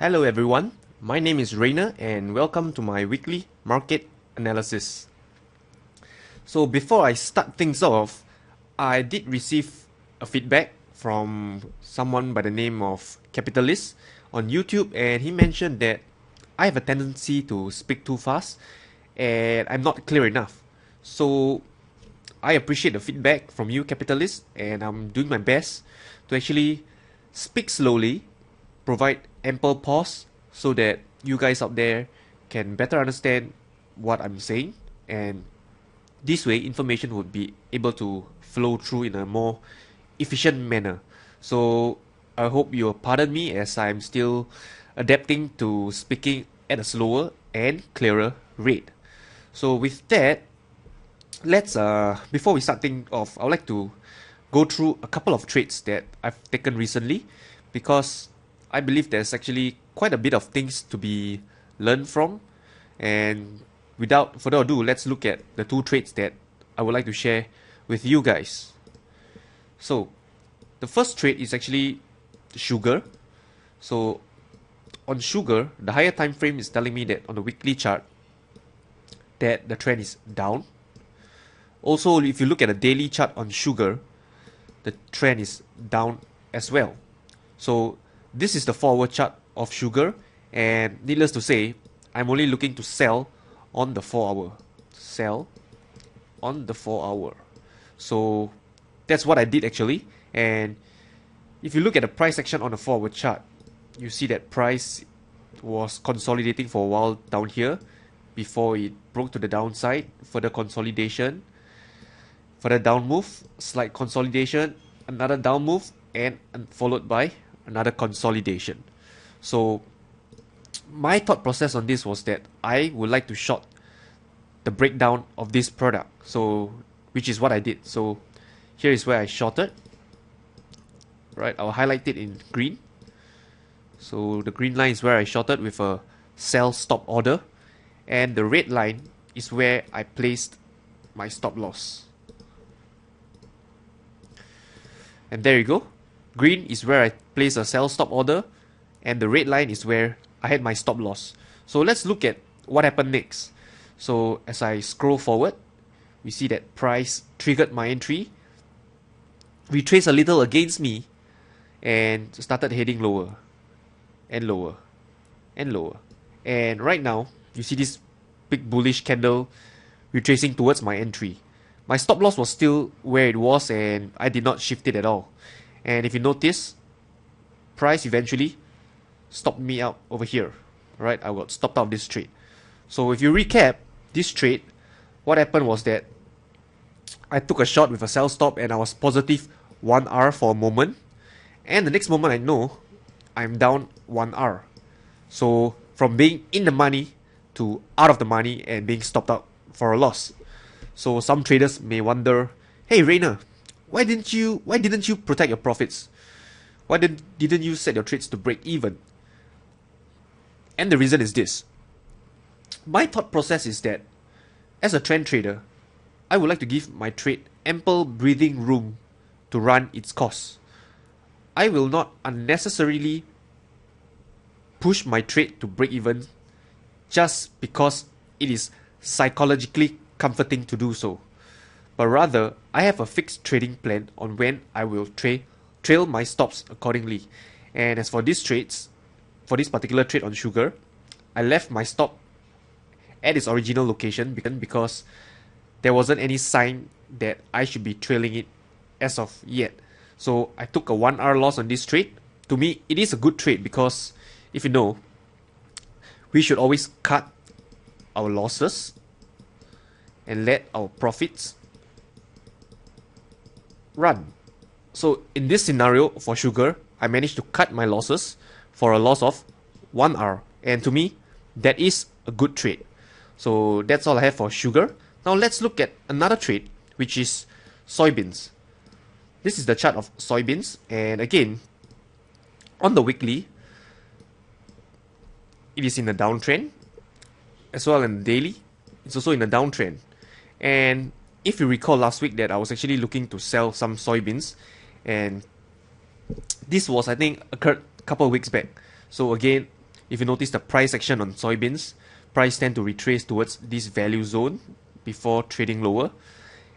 Hello everyone, my name is Rainer and welcome to my weekly market analysis. So before I start things off, I did receive a feedback from someone by the name of Capitalist on YouTube, and he mentioned that I have a tendency to speak too fast and I'm not clear enough. So I appreciate the feedback from you, Capitalist, and I'm doing my best to actually speak slowly, provide ample pause so that you guys out there can better understand what I'm saying, and this way information would be able to flow through in a more efficient manner. So I hope you'll pardon me as I'm still adapting to speaking at a slower and clearer rate. So with that, let's before we start things off, I would like to go through a couple of trades that I've taken recently, because I believe there's actually quite a bit of things to be learned from. And without further ado, let's look at the two trades that I would like to share with you guys. So the first trade is actually sugar. So on sugar, the higher time frame is telling me that on the weekly chart that the trend is down. Also, if you look at the daily chart on sugar, the trend is down as well. So this is the 4-hour chart of sugar, and needless to say, I'm only looking to sell on the 4-hour. Sell on the 4-hour. So that's what I did actually. And if you look at the price action on the 4-hour chart, you see that price was consolidating for a while down here before it broke to the downside. Further consolidation, further down move, slight consolidation, another down move, and followed by another consolidation. So my thought process on this was that I would like to short the breakdown of this product, so which is what I did. So here is where I shorted. Right, I'll highlight it in green. So the green line is where I shorted with a sell stop order, and the red line is where I placed my stop loss. And there you go. Green is where I place a sell stop order, and the red line is where I had my stop loss. So let's look at what happened next. So as I scroll forward, we see that price triggered my entry, retraced a little against me, and started heading lower and lower and lower. And right now, you see this big bullish candle retracing towards my entry. My stop loss was still where it was, and I did not shift it at all. And if you notice, price eventually stopped me out over here. Right, I got stopped out this trade. So if you recap this trade, what happened was that I took a shot with a sell stop, and I was positive 1R for a moment. And the next moment I know I'm down 1R. So from being in the money to out of the money and being stopped out for a loss. So some traders may wonder, hey Rainer, why didn't you protect your profits? Why didn't you set your trades to break even? And the reason is this. My thought process is that as a trend trader, I would like to give my trade ample breathing room to run its course. I will not unnecessarily push my trade to break even just because it is psychologically comforting to do so. But rather, I have a fixed trading plan on when I will trail my stops accordingly. And as for these trades, for this particular trade on sugar, I left my stop at its original location because there wasn't any sign that I should be trailing it as of yet. So I took a 1R loss on this trade. To me, it is a good trade because, if you know, we should always cut our losses and let our profits run. So in this scenario for sugar, I managed to cut my losses for a loss of 1R. And to me, that is a good trade. So that's all I have for sugar. Now let's look at another trade, which is soybeans. This is the chart of soybeans, and again, on the weekly, it is in a downtrend, as well in the daily, it's also in a downtrend. And if you recall last week that I was actually looking to sell some soybeans, and this was, I think, occurred a couple of weeks back. So again, if you notice the price action on soybeans, price tend to retrace towards this value zone before trading lower.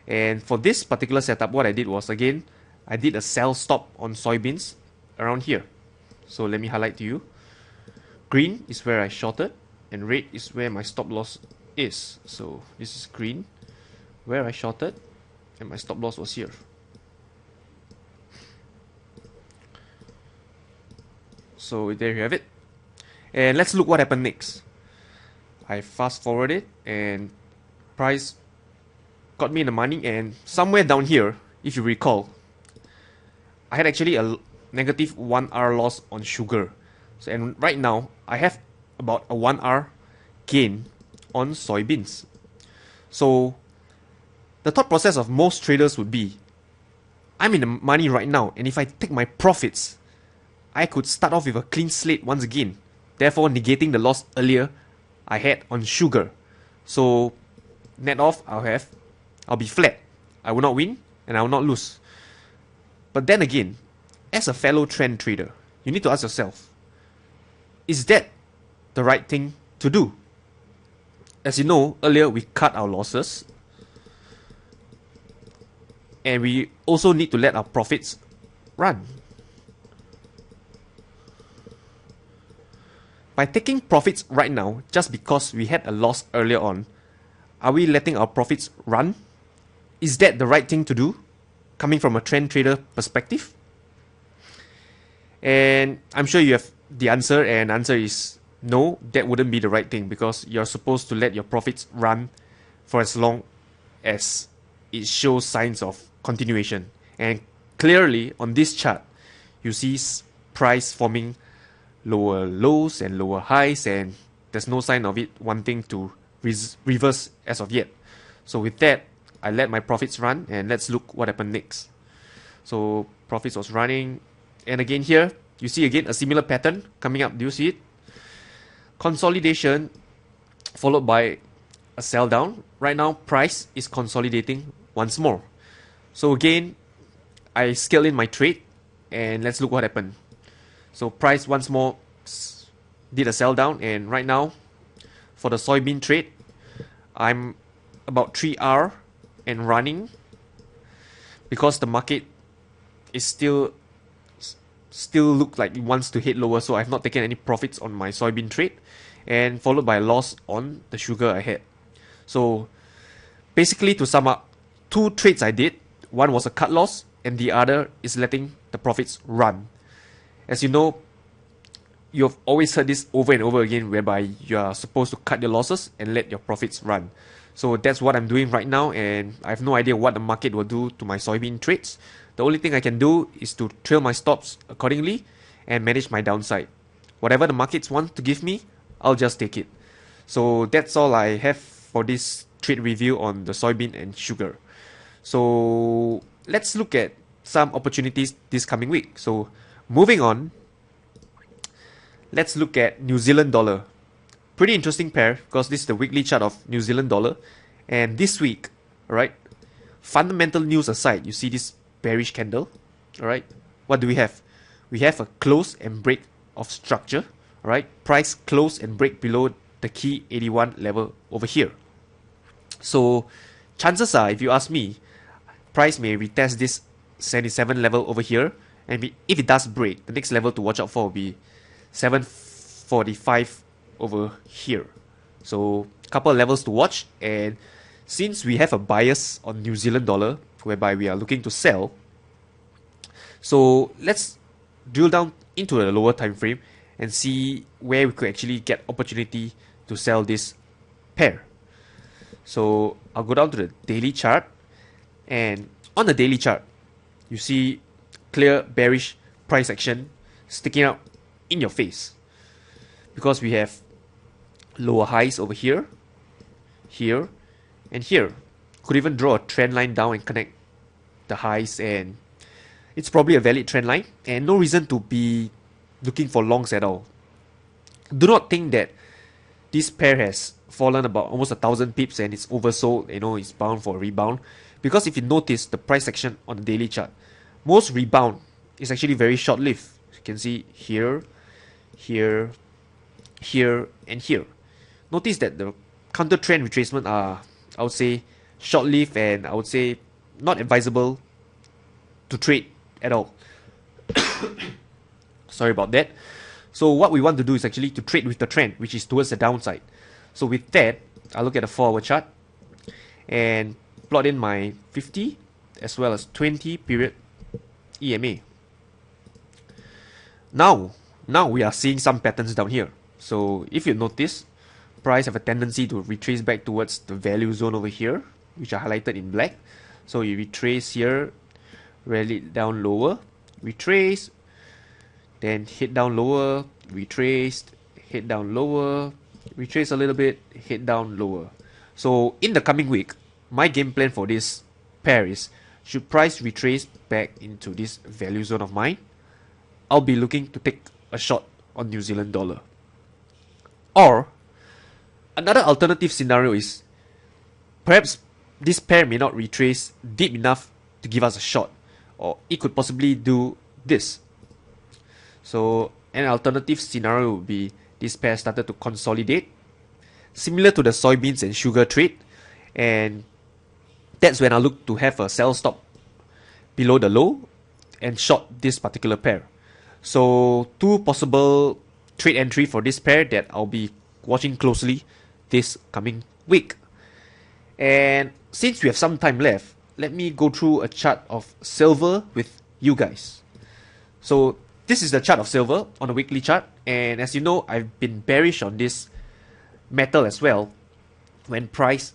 And for this particular setup, what I did was, again, I did a sell stop on soybeans around here. So let me highlight to you. Green is where I shorted, and red is where my stop loss is. So this is green, where I shorted, and my stop loss was here. So there you have it. And let's look what happened next. I fast forwarded, and price got me in the money, and somewhere down here, if you recall, I had actually a negative 1R loss on sugar. So, and right now, I have about a 1R gain on soybeans. So the thought process of most traders would be, I'm in the money right now, and if I take my profits, I could start off with a clean slate once again, therefore negating the loss earlier I had on sugar. So net off, I'll be flat. I will not win and I will not lose. But then again, as a fellow trend trader, you need to ask yourself, is that the right thing to do? As you know, earlier we cut our losses, and we also need to let our profits run. By taking profits right now, just because we had a loss earlier on, are we letting our profits run? Is that the right thing to do, coming from a trend trader perspective? And I'm sure you have the answer, and the answer is no, that wouldn't be the right thing, because you're supposed to let your profits run for as long as it shows signs of continuation. And clearly on this chart, you see price forming lower lows and lower highs, and there's no sign of it wanting to reverse as of yet. So with that, I let my profits run, and let's look what happened next. So profits was running, and again here you see again a similar pattern coming up. Do you see it? Consolidation followed by a sell down. Right now price is consolidating once more. So again, I scale in my trade, and let's look what happened. So price once more did a sell down, and right now for the soybean trade, I'm about 3R and running, because the market is still look like it wants to hit lower. So I've not taken any profits on my soybean trade, and followed by a loss on the sugar I had. So basically, to sum up, two trades I did. One was a cut loss, and the other is letting the profits run. As you know, you've always heard this over and over again, whereby you are supposed to cut your losses and let your profits run. So that's what I'm doing right now, and I have no idea what the market will do to my soybean trades. The only thing I can do is to trail my stops accordingly and manage my downside. Whatever the markets want to give me, I'll just take it. So that's all I have for this trade review on the soybean and sugar. So let's look at some opportunities this coming week. So moving on, let's look at New Zealand dollar. Pretty interesting pair, because this is the weekly chart of New Zealand dollar. And this week, alright, fundamental news aside, you see this bearish candle, alright? What do we have? We have a close and break of structure, alright? Price close and break below the key 81 level over here. So chances are, if you ask me, price may retest this 77 level over here, and if it does break, the next level to watch out for will be 745 over here. So a couple of levels to watch, and since we have a bias on New Zealand dollar whereby we are looking to sell, so let's drill down into the lower time frame and see where we could actually get opportunity to sell this pair. So I'll go down to the daily chart, and on the daily chart you see clear bearish price action sticking out in your face, because we have lower highs over here, here, and here. Could even draw a trend line down and connect the highs, and it's probably a valid trend line, and no reason to be looking for longs at all. Do not think that this pair has fallen about almost 1,000 pips and it's oversold, it's bound for a rebound. Because if you notice the price action on the daily chart, most rebound is actually very short-lived. You can see here, here, here, and here. Notice that the counter trend retracement are, I would say, short-lived, and I would say not advisable to trade at all. Sorry about that. So what we want to do is actually to trade with the trend, which is towards the downside. So with that, I'll look at the 4-hour chart and plot in my 50 as well as 20 period EMA. Now we are seeing some patterns down here. So if you notice, price have a tendency to retrace back towards the value zone over here, which are highlighted in black. So you retrace here, rally down lower, retrace, then hit down lower, retrace, hit down lower, retrace a little bit, hit down lower. So in the coming week, my game plan for this pair is, should price retrace back into this value zone of mine, I'll be looking to take a shot on New Zealand dollar. Or another alternative scenario is, perhaps this pair may not retrace deep enough to give us a shot, or it could possibly do this. So an alternative scenario would be this pair started to consolidate, similar to the soybeans and sugar trade, and that's when I look to have a sell stop below the low and short this particular pair. So two possible trade entry for this pair that I'll be watching closely this coming week. And since we have some time left, let me go through a chart of silver with you guys. So this is the chart of silver on a weekly chart, and as you know, I've been bearish on this metal as well when price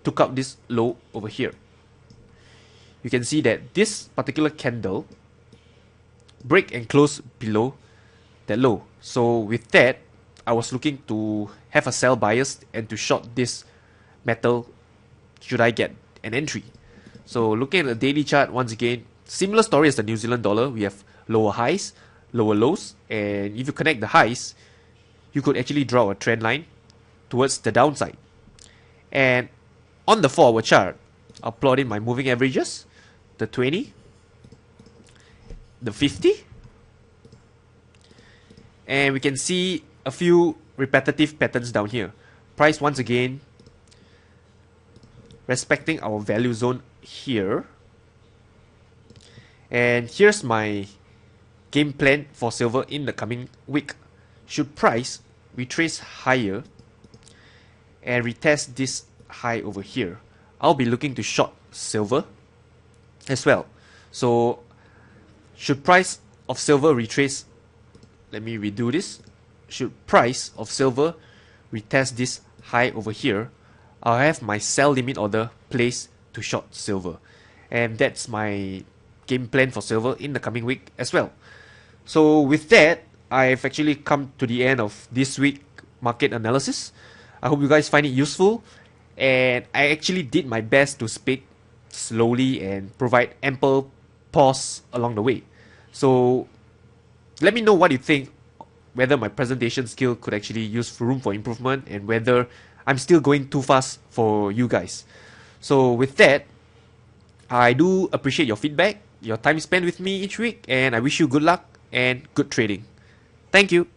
took out this low over here. You can see that this particular candle break and close below that low. So with that, I was looking to have a sell bias and to short this metal should I get an entry. So looking at the daily chart, once again, similar story as the New Zealand dollar. We have lower highs, lower lows, and if you connect the highs, you could actually draw a trend line towards the downside. And on the 4-hour chart, I'll plot in my moving averages, the 20, the 50, and we can see a few repetitive patterns down here. Price once again respecting our value zone here. And here's my game plan for silver in the coming week. Should price retrace higher and retest this high over here, I'll be looking to short silver as well. So should price of silver retrace, let me redo this. Should price of silver retest this high over here, I'll have my sell limit order placed to short silver. And that's my game plan for silver in the coming week as well. So with that, I've actually come to the end of this week market analysis. I hope you guys find it useful, and I actually did my best to speak slowly and provide ample pause along the way. So let me know what you think, whether my presentation skill could actually use room for improvement, and whether I'm still going too fast for you guys. So with that, I do appreciate your feedback, your time spent with me each week, and I wish you good luck and good trading. Thank you.